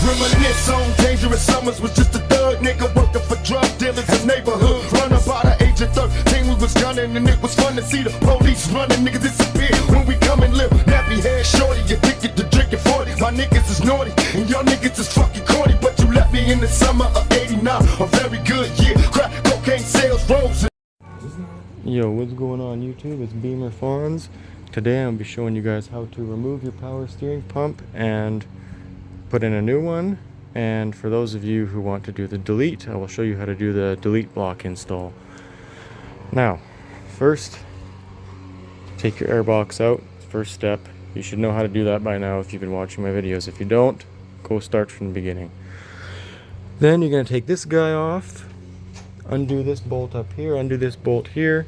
Reminisce on dangerous summers, was just a thug nigga working for drug dealers in neighborhood. Run about the age of 13, we was gunning, and it was fun to see the police running. Niggas disappear when we come and live. Nappy head shorty, addicted to drinking 40. My niggas is naughty, and y'all niggas is fucking corny. But you left me in the summer of '89, a very good year. Crack cocaine sales rose. Yo, what's going on YouTube? It's Beamer-Fonz. Today I'll be showing you guys how to remove your power steering pump and put in a new one. And for those of you who want to do the delete, I will show you how to do the delete block install. Now, first, take your air box out. First step. You should know how to do that by now if you've been watching my videos. If you don't, go start from the beginning. Then you're going to take this guy off. Undo this bolt up here, undo this bolt here.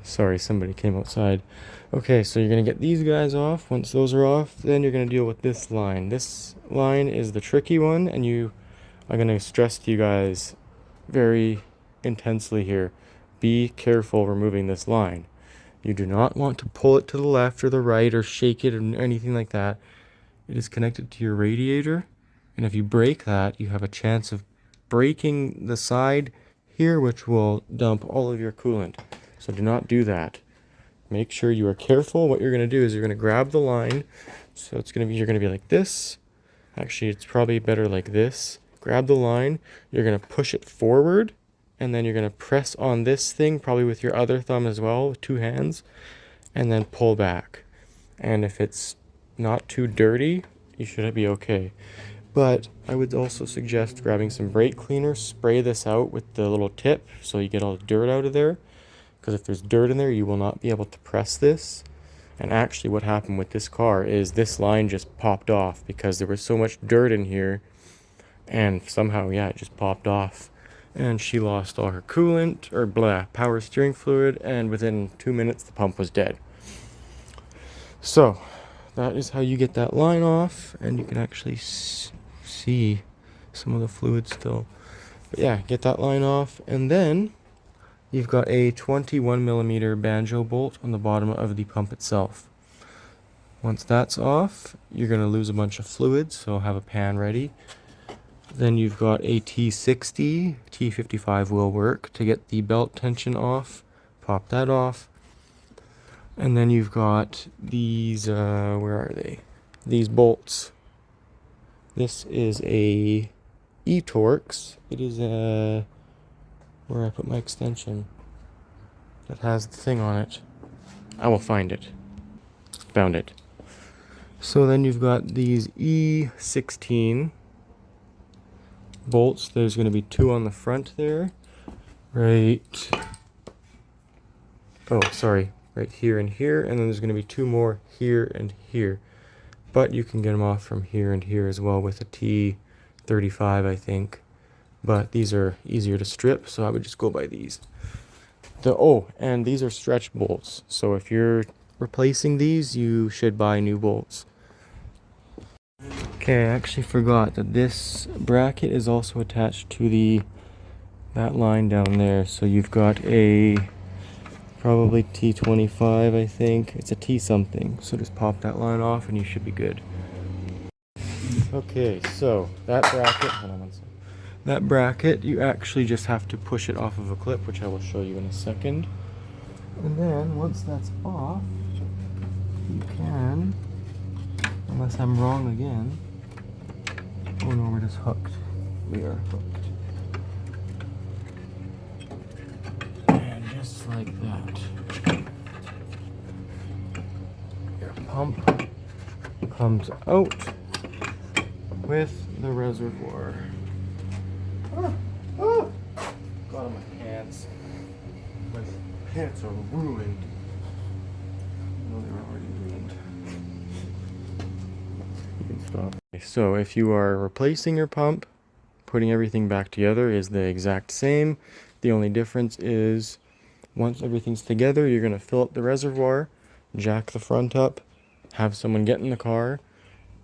Sorry, somebody came outside. Okay, so you're going to get these guys off. Once those are off, then you're going to deal with this line. This line is the tricky one, and I'm going to stress to you guys very intensely here. Be careful removing this line. You do not want to pull it to the left or the right or shake it or anything like that. It is connected to your radiator, and if you break that, you have a chance of breaking the side here, which will dump all of your coolant. So do not do that. Make sure you are careful. What you're going to do is you're going to grab the line. So you're going to be like this. Actually, it's probably better like this. Grab the line. You're going to push it forward, and then you're going to press on this thing, probably with your other thumb as well, with two hands, and then pull back. And if it's not too dirty, you should be okay. But I would also suggest grabbing some brake cleaner, spray this out with the little tip so you get all the dirt out of there. Because if there's dirt in there, you will not be able to press this. And actually what happened with this car is this line just popped off because there was so much dirt in here. And somehow, yeah, it just popped off. And she lost all her coolant, or power steering fluid, and within 2 minutes the pump was dead. So, that is how you get that line off, and you can actually see some of the fluid still. But yeah, get that line off, and then you've got a 21mm banjo bolt on the bottom of the pump itself. Once that's off, you're going to lose a bunch of fluid, so have a pan ready. Then you've got a T60, T55 will work to get the belt tension off. Pop that off. And then you've got these, where are they? These bolts. This is a E-Torx. It is a, where I put my extension, that has the thing on it. I will find it. Found it. So then you've got these E16 bolts. There's going to be two on the front there. Right here and here, and then there's going to be two more here and here. But you can get them off from here and here as well with a T35, I think. But these are easier to strip, so I would just go by these. And these are stretch bolts. So if you're replacing these, you should buy new bolts. Okay, I actually forgot that this bracket is also attached to that line down there. So you've got a probably T25, I think. It's a T something. So just pop that line off and you should be good. Okay, so that bracket, hold on one second. That bracket, you actually just have to push it off of a clip, which I will show you in a second. And then once that's off, you can, unless I'm wrong again. Oh no, we're just hooked. We are hooked. And just like that, your pump comes out with the reservoir. Got on my pants. My pants are ruined. No, they're already ruined. You can stop. So if you are replacing your pump, putting everything back together is the exact same. The only difference is once everything's together, you're going to fill up the reservoir, jack the front up, have someone get in the car,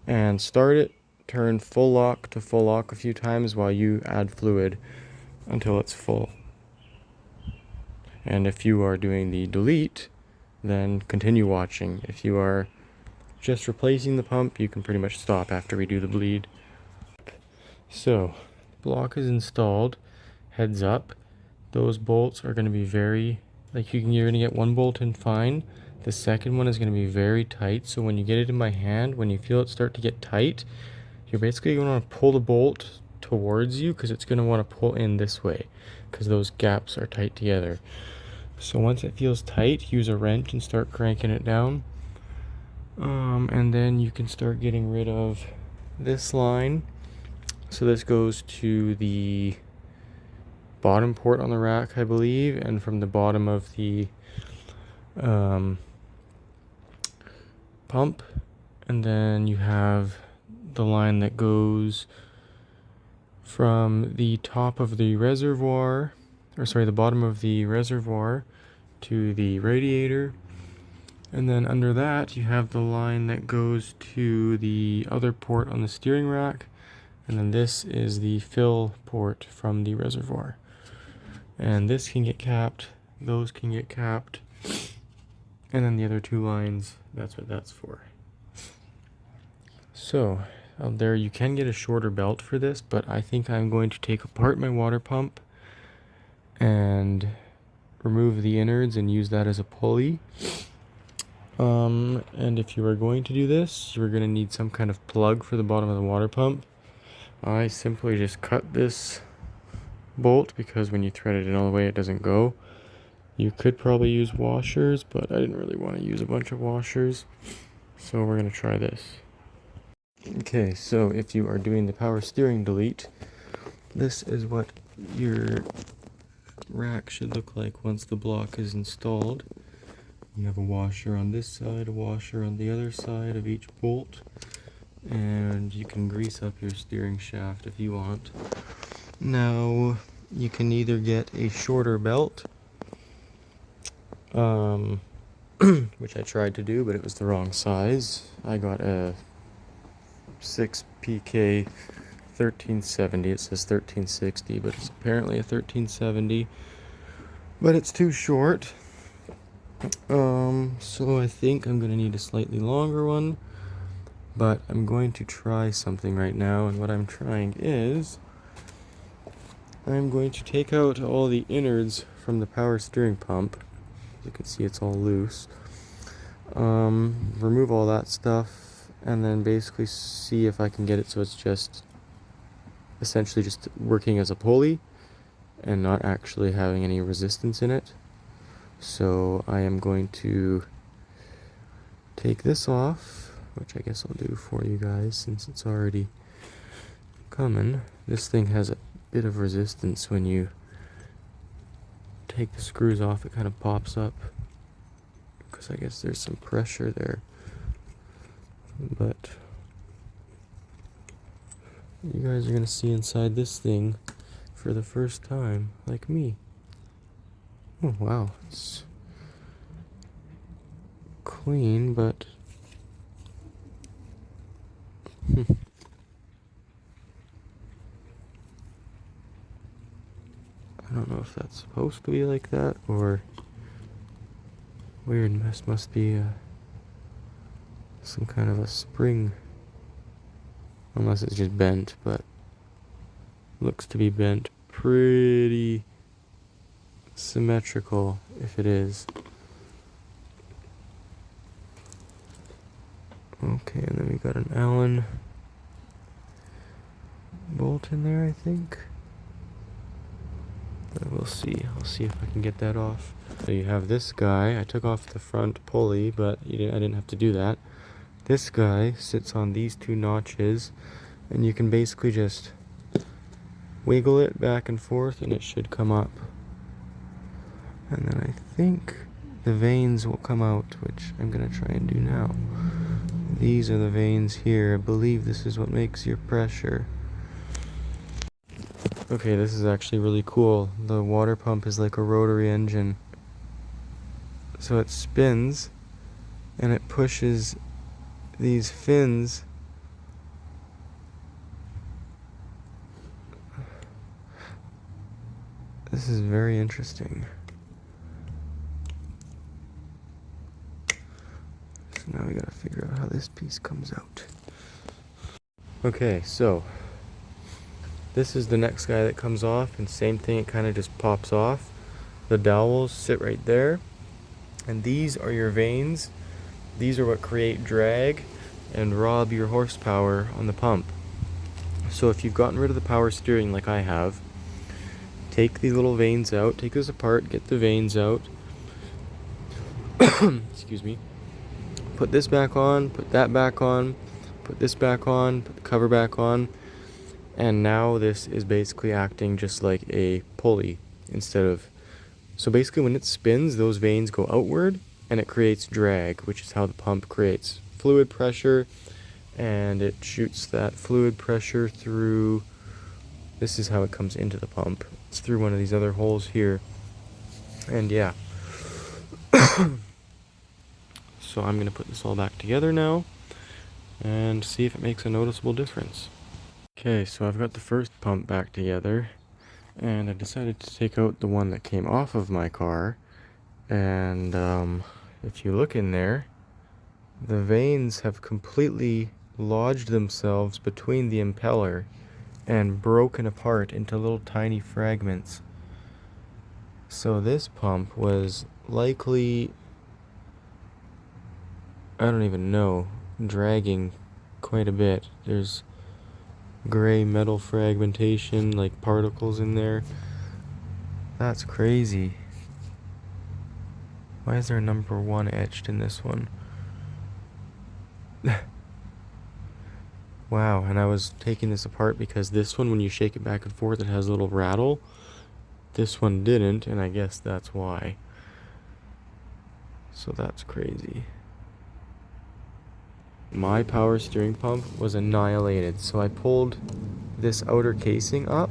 and start it. Turn full lock to full lock a few times while you add fluid until it's full. And if you are doing the delete, then continue watching. If you are just replacing the pump, you can pretty much stop after we do the bleed. So, block is installed. Heads up, those bolts are going to be very, like you're going to get one bolt in fine. The second one is going to be very tight. So when you get it in my hand, when you feel it start to get tight, you're basically going to want to pull the bolt towards you because it's going to want to pull in this way because those gaps are tight together. So once it feels tight, use a wrench and start cranking it down. And then you can start getting rid of this line. So this goes to the bottom port on the rack, I believe, and from the bottom of the pump. And then you have the line that goes from the top of the reservoir, or sorry, the bottom of the reservoir to the radiator. And then under that, you have the line that goes to the other port on the steering rack. And then this is the fill port from the reservoir. And this can get capped, those can get capped. And then the other two lines, that's what that's for. So, out there you can get a shorter belt for this, but I think I'm going to take apart my water pump and remove the innards and use that as a pulley. And if you are going to do this, you're going to need some kind of plug for the bottom of the water pump. I simply just cut this bolt because when you thread it in all the way, it doesn't go. You could probably use washers, but I didn't really want to use a bunch of washers. So we're going to try this. Okay, so if you are doing the power steering delete, this is what your rack should look like once the block is installed. You have a washer on this side, a washer on the other side of each bolt, and you can grease up your steering shaft if you want. Now, you can either get a shorter belt, which I tried to do, but it was the wrong size. I got a 6PK 1370. It says 1360, but it's apparently a 1370. But it's too short. So I think I'm gonna need a slightly longer one. But I'm going to try something right now, and what I'm trying is I'm going to take out all the innards from the power steering pump. As you can see, it's all loose. Remove all that stuff, and then basically see if I can get it so it's just essentially just working as a pulley and not actually having any resistance in it. So I am going to take this off, which I guess I'll do for you guys since it's already coming. This thing has a bit of resistance. When you take the screws off, it kind of pops up because I guess there's some pressure there. But you guys are gonna see inside this thing for the first time, like me. Oh wow, it's clean, but I don't know if that's supposed to be like that or weird. Must be some kind of a spring, unless it's just bent, but looks to be bent pretty symmetrical if it is. Okay, and then we got an Allen bolt in there, I think. We'll see. I'll see if I can get that off. So you have this guy. I took off the front pulley, but I didn't have to do that. This guy sits on these two notches, and you can basically just wiggle it back and forth, and it should come up. And then I think the vanes will come out, which I'm gonna try and do now. These are the vanes here. I believe this is what makes your pressure. Okay, this is actually really cool. The water pump is like a rotary engine. So it spins and it pushes these fins This is very interesting. So Now we gotta figure out how this piece comes out. Okay, so this is the next guy that comes off, and same thing, it kind of just pops off. The dowels sit right there, and these are your vanes. These are what create drag and rob your horsepower on the pump. So if you've gotten rid of the power steering like I have, take the little vanes out, take this apart, get the vanes out. Excuse me. Put this back on, put that back on, put this back on, put the cover back on, and now this is basically acting just like a pulley instead of... So basically when it spins, those vanes go outward and it creates drag, which is how the pump creates fluid pressure, and it shoots that fluid pressure through... This is how it comes into the pump. It's through one of these other holes here. And yeah. So I'm going to put this all back together now and see if it makes a noticeable difference. Okay, so I've got the first pump back together, and I decided to take out the one that came off of my car. And if you look in there, the vanes have completely lodged themselves between the impeller and broken apart into little tiny fragments. So this pump was likely, I don't even know, dragging quite a bit. There's gray metal fragmentation, like particles in there. That's crazy. Why is there a number 1 etched in this one? Wow, and I was taking this apart because this one, when you shake it back and forth, it has a little rattle. This one didn't, and I guess that's why. So that's crazy. My power steering pump was annihilated, so I pulled this outer casing up,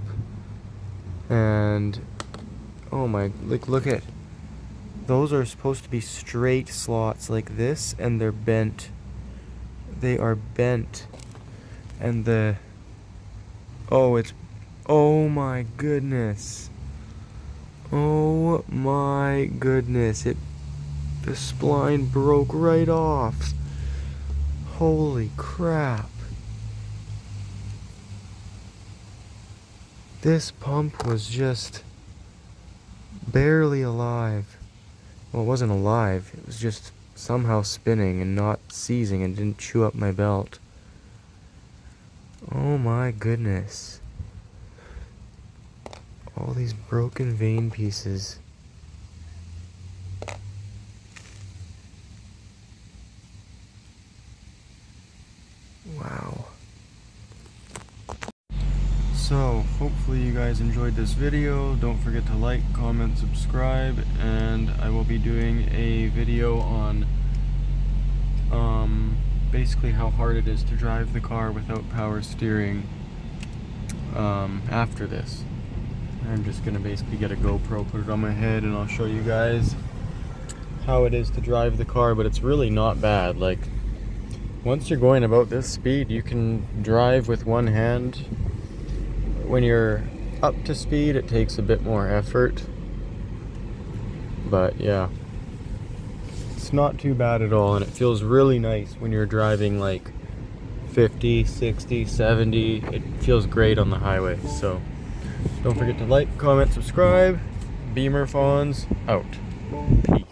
and oh my, look at, those are supposed to be straight slots like this, and they're bent. They are bent. And the, oh my goodness. Oh my goodness, the spline broke right off. Holy crap. This pump was just barely alive. Well, it wasn't alive, it was just somehow spinning and not seizing and didn't chew up my belt. Oh my goodness. All these broken vane pieces. Wow. So, hopefully you guys enjoyed this video. Don't forget to like, comment, subscribe, and I will be doing a video on basically how hard it is to drive the car without power steering after this. I'm just gonna basically get a GoPro, put it on my head, and I'll show you guys how it is to drive the car, but it's really not bad. Like, once you're going about this speed, you can drive with one hand. When you're up to speed, it takes a bit more effort, but yeah, it's not too bad at all, and it feels really nice when you're driving like 50, 60, 70. It feels great on the highway. So don't forget to like, comment, subscribe. Beamer-Fonz out. Peace.